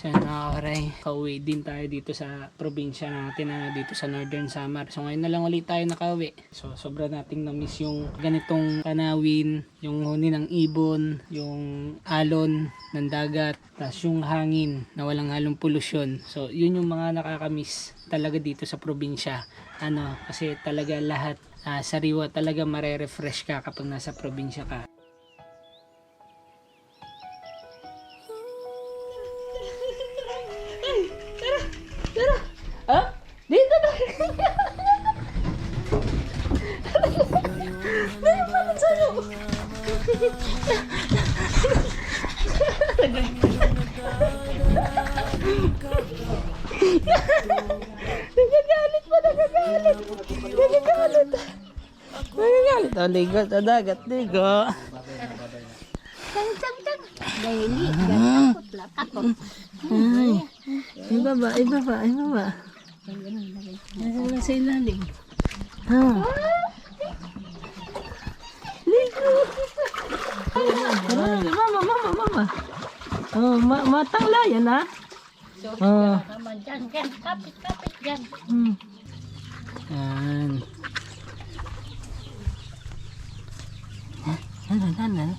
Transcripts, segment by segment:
So nakakaray, kauwi din tayo dito sa probinsya natin na dito sa Northern Samar. So ngayon na lang ulit tayo nakauwi. So sobra nating na-miss yung ganitong tanawin, yung huni ng ibon, yung alon ng dagat, tas yung hangin na walang halong polusyon. So yun yung mga nakakamiss talaga dito sa probinsya. Kasi talaga lahat sariwa, talaga mare-refresh ka kapag nasa probinsya ka. Ha? Dito na! Bakit sa'yo? Nagagalit pa, nagagalit! Nagagalit! Nagagalit! O, ligo sa dagat, ligo! Tang. Dahili, takot lang, takot. Ay, ibaba. Nasa sa ilalim. Ha? Ligo! Mama. Oh, matangla yan ha? Oh. Dyan, kapit dyan. Yan. Ano?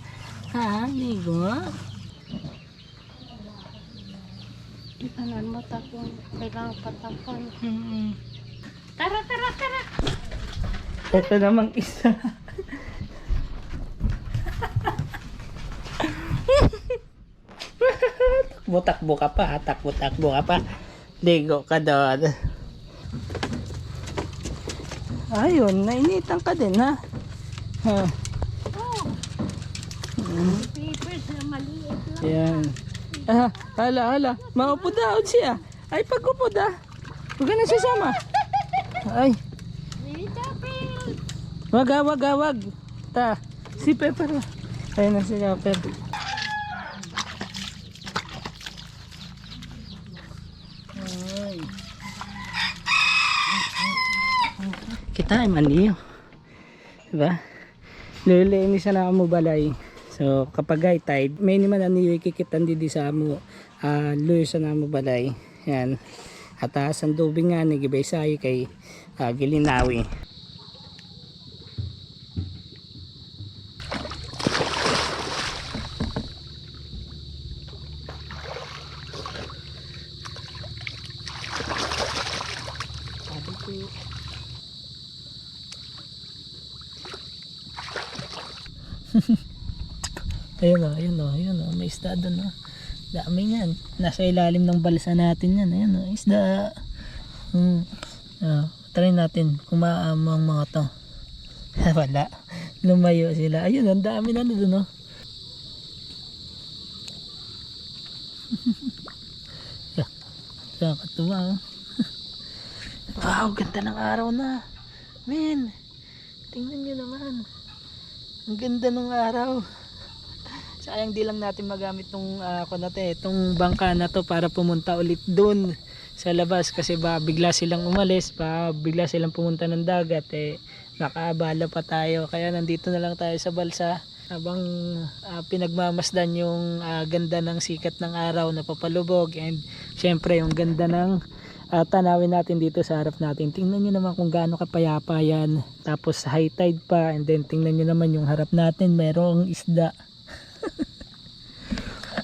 Ha? Ligo? Itanan mo takong kailangan patakon. Hmm. Tara. Ito namang isa. Takbo ka pa. Ligo ka doon. Ayun, nainitan ka din ha. Papers na maliit lang. Yan. Hala. Maupo daw siya. Ay, pag-upod huwag ka na sasama. Ay. Wag. Si Pepper. Ayun na si Pepper. Ay. Kita ay maniyo. Diba? Lilinisan na ako mo balay. So kapag high tide, may naman aniyo ikikitan di sa mo luyo sa namo balay. Yan. At ang dubing nga ni gibay sayo kay Gilinawi. Ayun o, may isda doon o. Dami yan. Nasa ilalim ng balsa natin yan. Ayun o, isda. Try natin kung maamang mga to. Wala. Lumayo sila. Ayun, ang dami na doon o. Kakatuwa o. Wow, ganda ng araw na. Men, tingnan nyo naman. Ang ganda ng araw. Sayang di lang natin magamit itong bangka na to para pumunta ulit doon sa labas kasi bigla silang umalis, bigla silang pumunta ng dagat nakaabala pa tayo, kaya nandito na lang tayo sa balsa habang pinagmamasdan yung ganda ng sikat ng araw na papalubog and syempre yung ganda ng tanawin natin dito sa harap natin. Tingnan nyo naman kung gaano kapayapa yan, tapos high tide pa, and then tingnan nyo naman yung harap natin, merong isda.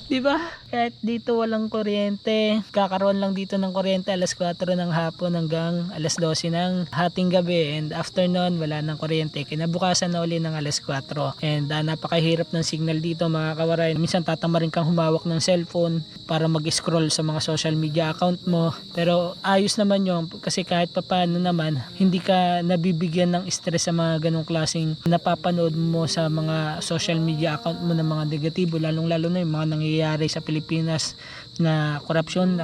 Diba? Kahit dito walang kuryente, kakaroon lang dito ng kuryente alas 4 ng hapon hanggang alas 12 ng hating gabi, and after nun wala ng kuryente, kinabukasan na uli ng alas 4, and napakahirap ng signal dito mga kawaray. Minsan tatamarin kang humawak ng cellphone para mag-scroll sa mga social media account mo, pero ayos naman yun kasi kahit papaano naman hindi ka nabibigyan ng stress sa mga ganong klaseng napapanood mo sa mga social media account mo ng mga negatibo, lalong lalo na yung mga nangyayari sa Pilipinas na korupsyon.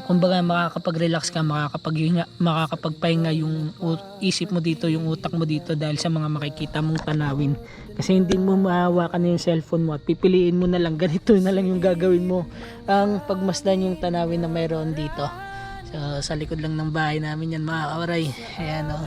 Kumbaga makakapag-relax ka, makakapagpahinga yung isip mo dito, yung utak mo dito dahil sa mga makikita mong tanawin. Kasi hindi mo mahawakan yung cellphone mo at pipiliin mo na lang, ganito na lang yung gagawin mo, ang pagmasdan yung tanawin na mayroon dito. So sa likod lang ng bahay namin yan mga kawaray. Ayan o.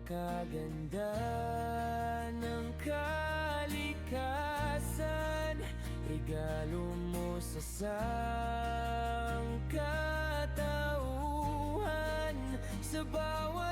napakaganda ng kalikasan. Regalo mo sa sangkatauhan, sa bawat